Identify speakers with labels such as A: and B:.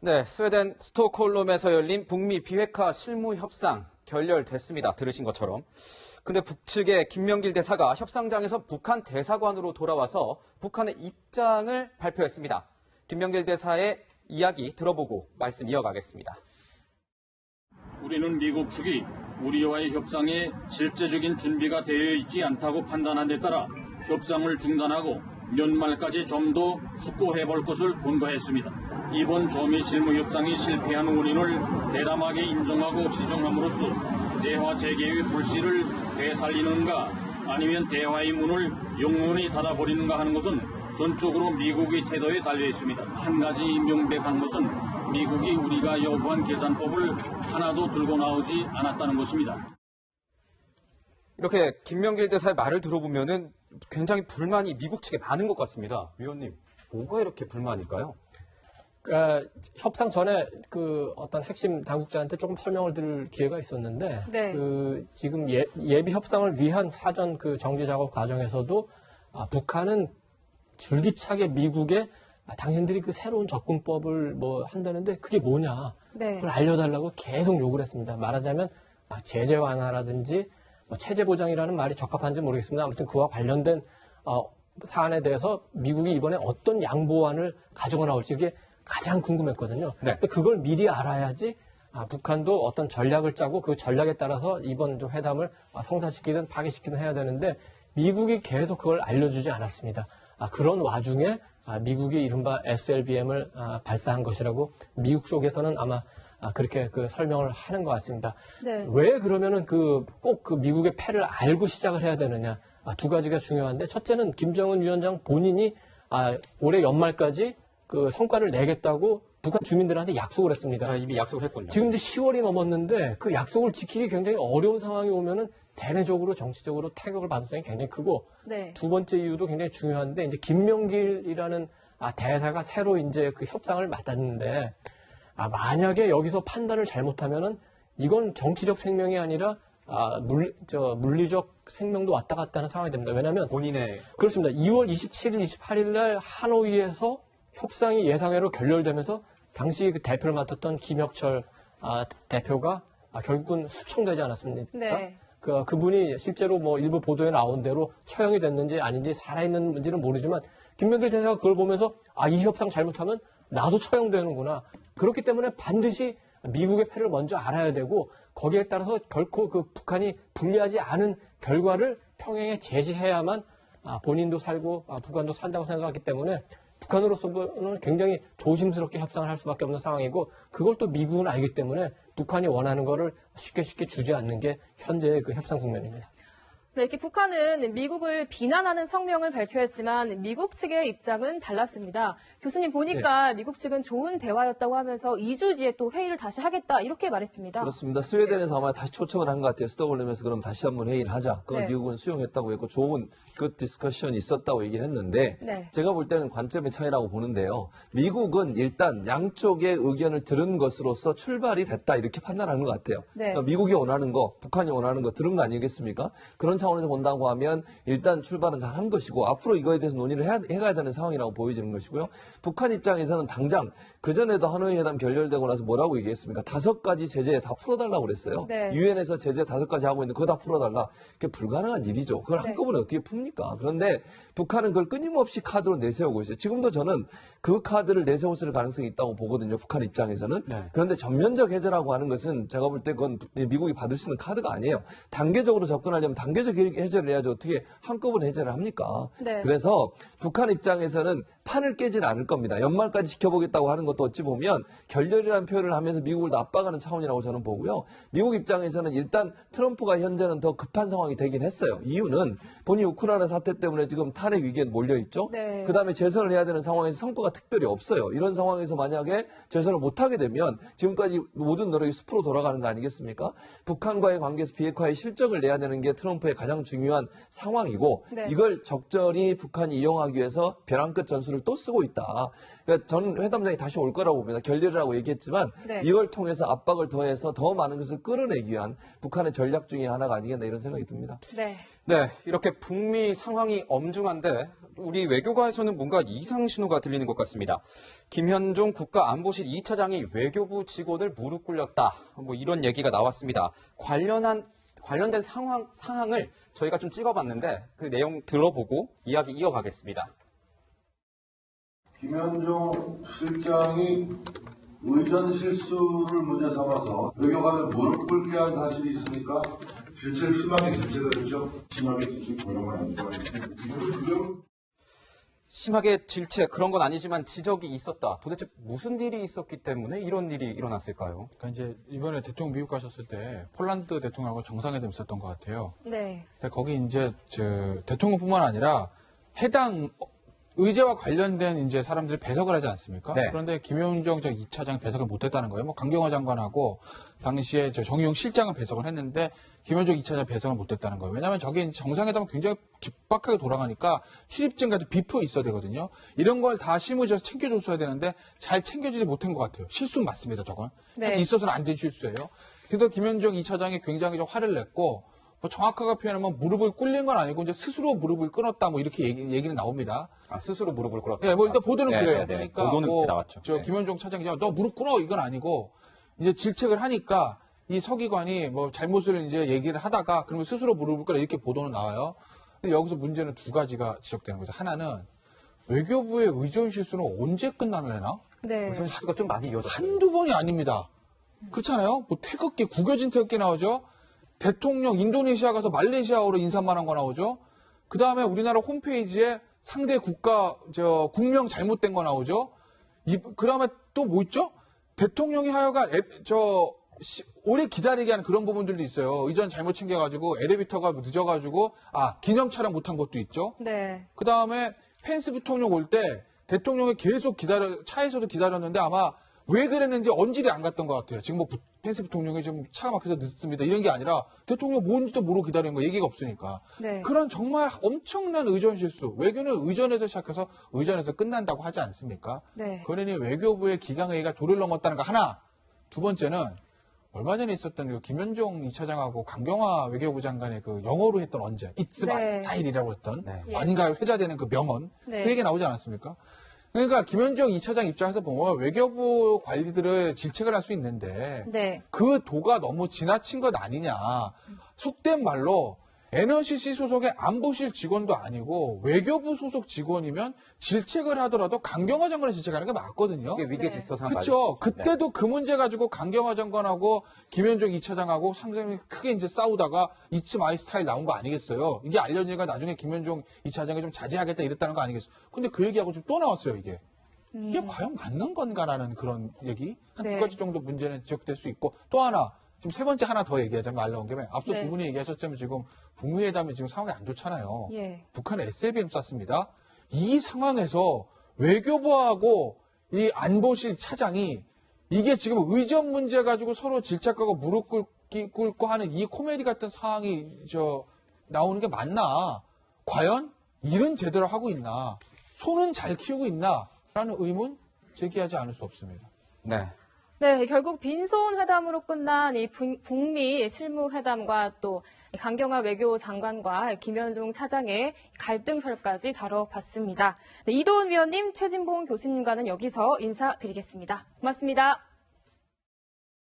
A: 네, 스웨덴 스톡홀름에서 열린 북미 비핵화 실무 협상 결렬됐습니다. 들으신 것처럼. 근데 북측의 김명길 대사가 협상장에서 북한 대사관으로 돌아와서 북한의 입장을 발표했습니다. 김명길 대사의 이야기 들어보고 말씀 이어가겠습니다.
B: 우리는 미국 측이 우리와의 협상에 실제적인 준비가 되어 있지 않다고 판단한 데 따라 협상을 중단하고 연말까지 좀 더 숙고해 볼 것을 권고했습니다. 이번 조미 실무 협상이 실패한 원인을 대담하게 인정하고 지정함으로써 대화 재개의 불씨를 되살리는가 아니면 대화의 문을 영원히 닫아버리는가 하는 것은 전적으로 미국의 태도에 달려 있습니다. 한 가지 명백한 것은 미국이 우리가 요구한 계산법을 하나도 들고 나오지 않았다는 것입니다.
A: 이렇게 김명길 대사의 말을 들어보면은 굉장히 불만이 미국 측에 많은 것 같습니다. 위원님, 뭐가 이렇게 불만일까요?
C: 협상 전에 어떤 핵심 당국자한테 조금 설명을 드릴 기회가 있었는데,
D: 네.
C: 지금 예비 협상을 위한 사전 정지 작업 과정에서도 북한은 줄기차게 미국에 당신들이 새로운 접근법을 한다는데 그게 뭐냐,
D: 네.
C: 그걸 알려달라고 계속 요구를 했습니다. 말하자면 제재 완화라든지 체제 보장이라는 말이 적합한지 모르겠습니다. 아무튼 그와 관련된 사안에 대해서 미국이 이번에 어떤 양보안을 가지고 나올지 그게 가장 궁금했거든요.
A: 네.
C: 근데 그걸 미리 알아야지 북한도 어떤 전략을 짜고 그 전략에 따라서 이번 회담을 성사시키든 파기시키든 해야 되는데 미국이 계속 그걸 알려주지 않았습니다. 그런 와중에 미국이 이른바 SLBM을 발사한 것이라고 미국 쪽에서는 아마 그렇게 설명을 하는 것 같습니다.
D: 네.
C: 왜 그러면은 꼭 미국의 패를 알고 시작을 해야 되느냐? 두 가지가 중요한데 첫째는 김정은 위원장 본인이 올해 연말까지 성과를 내겠다고 북한 주민들한테 약속을 했습니다.
A: 이미 약속을 했군요.
C: 지금 이제 10월이 넘었는데 그 약속을 지키기 굉장히 어려운 상황이 오면은 대내적으로 정치적으로 타격을 받을 가능성이 굉장히 크고
D: 네.
C: 두 번째 이유도 굉장히 중요한데 이제 김명길이라는 대사가 새로 이제 협상을 맡았는데 만약에 여기서 판단을 잘못하면은 이건 정치적 생명이 아니라 물리적 생명도 왔다 갔다 하는 상황이 됩니다. 왜냐하면
A: 본인의
C: 그렇습니다. 2월 27일, 28일 날 하노이에서 협상이 예상외로 결렬되면서 당시 대표를 맡았던 김혁철 대표가 결국은 수청되지 않았습니까?
D: 네.
C: 그분이 실제로 일부 보도에 나온 대로 처형이 됐는지 아닌지 살아있는지는 모르지만 김명길 대사가 그걸 보면서 이 협상 잘못하면 나도 처형되는구나. 그렇기 때문에 반드시 미국의 패를 먼저 알아야 되고 거기에 따라서 결코 북한이 불리하지 않은 결과를 평양에 제시해야만 본인도 살고 북한도 산다고 생각하기 때문에 북한으로서는 굉장히 조심스럽게 협상을 할 수밖에 없는 상황이고 그걸 또 미국은 알기 때문에 북한이 원하는 거를 쉽게 주지 않는 게 현재의 협상 국면입니다.
D: 네, 이렇게 북한은 미국을 비난하는 성명을 발표했지만 미국 측의 입장은 달랐습니다. 교수님 보니까 미국 측은 좋은 대화였다고 하면서 2주 뒤에 또 회의를 다시 하겠다 이렇게 말했습니다.
E: 그렇습니다. 스웨덴에서 아마 다시 초청을 한 것 같아요. 스톡홀름에서 그럼 다시 한번 회의를 하자. 그건 미국은 수용했다고 했고 좋은 디스커션이 있었다고 얘기를 했는데 제가 볼 때는 관점의 차이라고 보는데요. 미국은 일단 양쪽의 의견을 들은 것으로서 출발이 됐다 이렇게 판단하는 것 같아요. 그러니까 미국이 원하는 거, 북한이 원하는 거 들은 거 아니겠습니까? 그런 차원에서 본다고 하면 일단 출발은 잘 한 것이고 앞으로 이거에 대해서 논의를 해가야 되는 상황이라고 보여지는 것이고요. 북한 입장에서는 당장 그전에도 하노이 회담 결렬되고 나서 뭐라고 얘기했습니까? 5가지 제재 다 풀어달라고 그랬어요. 유엔에서 제재 5가지 하고 있는데 그거 다 풀어달라. 그게 불가능한 일이죠. 그걸 한꺼번에 어떻게 풉니까? 그런데 북한은 그걸 끊임없이 카드로 내세우고 있어요. 지금도 저는 그 카드를 내세웠을 가능성이 있다고 보거든요. 북한 입장에서는. 그런데 전면적 해제라고 하는 것은 제가 볼 때 그건 미국이 받을 수 있는 카드가 아니에요. 단계적으로 접근하려면 단계적 해제를 해야지 어떻게 한꺼번에 해제를 합니까? 그래서 북한 입장에서는 판을 깨지는 않을 겁니다. 연말까지 지켜보겠다고 하는 것도 어찌 보면 결렬이라는 표현을 하면서 미국을 압박하는 차원이라고 저는 보고요. 미국 입장에서는 일단 트럼프가 현재는 더 급한 상황이 되긴 했어요. 이유는 본인이 우크라이나 사태 때문에 지금 탄핵 위기에 몰려있죠. 그다음에 재선을 해야 되는 상황에서 성과가 특별히 없어요. 이런 상황에서 만약에 재선을 못하게 되면 지금까지 모든 노력이 숲으로 돌아가는 거 아니겠습니까? 북한과의 관계에서 비핵화의 실적을 내야 되는 게 트럼프의 가장 중요한 상황이고 이걸 적절히 북한이 이용하기 위해서 벼랑 끝 전술을 수를 또 쓰고 있다. 그러니까 전 회담장이 다시 올 거라고 봅니다. 결렬이라고 얘기했지만
D: 네.
E: 이걸 통해서 압박을 더해서 더 많은 것을 끌어내기 위한 북한의 전략 중에 하나가 아니겠나 이런 생각이 듭니다.
D: 네.
A: 네, 이렇게 북미 상황이 엄중한데 우리 외교가에서는 뭔가 이상 신호가 들리는 것 같습니다. 김현종 국가안보실 2차장이 외교부 직원을 무릎 꿇렸다. 뭐 이런 얘기가 나왔습니다. 관련된 상황을 저희가 좀 찍어봤는데 그 내용 들어보고 이야기 이어가겠습니다.
F: 김현종 실장이 의전 실수를 문제 삼아서 외교관을 무릎 꿇게 한 사실이 있습니까? 질책 심하게 질책을 했죠. 심하게 질책 그런 건 아니고
A: 심하게 질책 그런 건 아니지만 지적이 있었다. 도대체 무슨 일이 있었기 때문에 이런 일이 일어났을까요?
G: 그러니까 이제 이번에 대통령 미국 가셨을 때 폴란드 대통령하고 정상회담 있었던 것 같아요.
D: 네.
G: 거기 이제 대통령뿐만 아니라 해당 의제와 관련된 이제 사람들이 배석을 하지 않습니까?
A: 네.
G: 그런데 김현종 전 2차장 배석을 못했다는 거예요. 뭐 강경화 장관하고 당시에 정의용 실장은 배석을 했는데 김현종 2차장 배석을 못했다는 거예요. 왜냐하면 저게 이제 정상회담은 굉장히 긴박하게 돌아가니까 출입증 같은 비표 있어야 되거든요. 이런 걸 다 실무지에서 챙겨줬어야 되는데 잘 챙겨주지 못한 것 같아요. 실수는 맞습니다, 저건.
D: 네.
G: 그래서 있어서는 안 된 실수예요. 그래서 김현종 2차장이 굉장히 좀 화를 냈고 뭐 정확하게 표현하면 무릎을 꿇린 건 아니고 이제 스스로 무릎을 끊었다 뭐 이렇게 얘기는 나옵니다.
A: 아, 스스로 무릎을 꿇었다.
G: 예, 뭐 일단 보도는
A: 네,
G: 그래요.
A: 네, 네.
G: 그러니까
A: 보도는
G: 뭐
A: 나왔죠. 네.
G: 김현종 차장이 너 무릎 꿇어 이건 아니고 이제 질책을 하니까 이 서기관이 뭐 잘못을 이제 얘기를 하다가 그러면 스스로 무릎을 꿇어 이렇게 보도는 나와요. 근데 여기서 문제는 두 가지가 지적되는 거죠. 하나는 외교부의 의전 실수는 언제 끝나려나?
D: 네.
A: 의전 실수가 좀 많이 이어졌어요.
G: 한두 번이 아닙니다. 그렇잖아요? 뭐 태극기, 구겨진 태극기 나오죠? 대통령 인도네시아 가서 말레이시아어로 인사만 한 거 나오죠? 그 다음에 우리나라 홈페이지에 상대 국가, 국명 잘못된 거 나오죠? 그 다음에 또 뭐 있죠? 대통령이 하여간, 오래 기다리게 하는 그런 부분들도 있어요. 의전 잘못 챙겨가지고 엘리베이터가 늦어가지고, 기념 촬영 못한 것도 있죠?
D: 네.
G: 그 다음에 펜스 부통령 올 때 대통령이 계속 차에서도 기다렸는데 아마 왜 그랬는지 언질이 안 갔던 것 같아요. 지금 뭐 펜스 부통령이 좀 차가 막혀서 늦습니다. 이런 게 아니라 대통령 뭔지도 모르고 기다리는 거 얘기가 없으니까.
D: 네.
G: 그런 정말 엄청난 의전 실수. 외교는 의전에서 시작해서 의전에서 끝난다고 하지 않습니까?
D: 네.
G: 그러니 외교부의 기강회의가 도를 넘었다는 거 하나. 두 번째는 얼마 전에 있었던 그 김현종 2차장하고 강경화 외교부 장관의 그 영어로 했던 언제, It's my
D: 네.
G: style이라고 했던
A: 네.
G: 언가 회자되는 그 명언.
D: 네.
G: 그 얘기 나오지 않았습니까? 그러니까 김현종 2차장 입장에서 보면 외교부 관리들을 질책을 할 수 있는데
D: 네.
G: 그 도가 너무 지나친 것 아니냐. 속된 말로 NOCC 소속의 안보실 직원도 아니고 외교부 소속 직원이면 질책을 하더라도 강경화 장관을 질책하는 게 맞거든요.
A: 이게 위계 질서상
G: 그렇죠. 그때도 그 문제 가지고 강경화 장관하고 김현종 2차장하고 상당히 크게 이제 싸우다가 It's my style 나온 거 아니겠어요. 이게 알려지니까 나중에 김현종 2차장이 좀 자제하겠다 이랬다는 거 아니겠어요. 근데 그 얘기하고 좀 또 나왔어요, 이게. 이게 과연 맞는 건가라는 그런 얘기. 한 두
D: 네.
G: 가지 정도 문제는 지적될 수 있고 또 하나. 지금 세 번째 하나 더 얘기하자면 말 나온 김에 앞서
D: 네.
G: 두 분이 얘기하셨지만 지금 북미 회담이 지금 상황이 안 좋잖아요.
D: 예.
G: 북한에 SLBM 쐈습니다. 이 상황에서 외교부하고 이 안보실 차장이 이게 지금 의전 문제 가지고 서로 질책하고 무릎 꿇고 하는 이 코미디 같은 상황이 나오는 게 맞나? 과연 일은 제대로 하고 있나? 손은 잘 키우고 있나? 라는 의문 제기하지 않을 수 없습니다.
A: 네.
D: 네, 결국 빈손 회담으로 끝난 이 북미 실무회담과 또 강경화 외교장관과 김현종 차장의 갈등설까지 다뤄봤습니다. 네, 이도훈 위원님, 최진봉 교수님과는 여기서 인사드리겠습니다. 고맙습니다.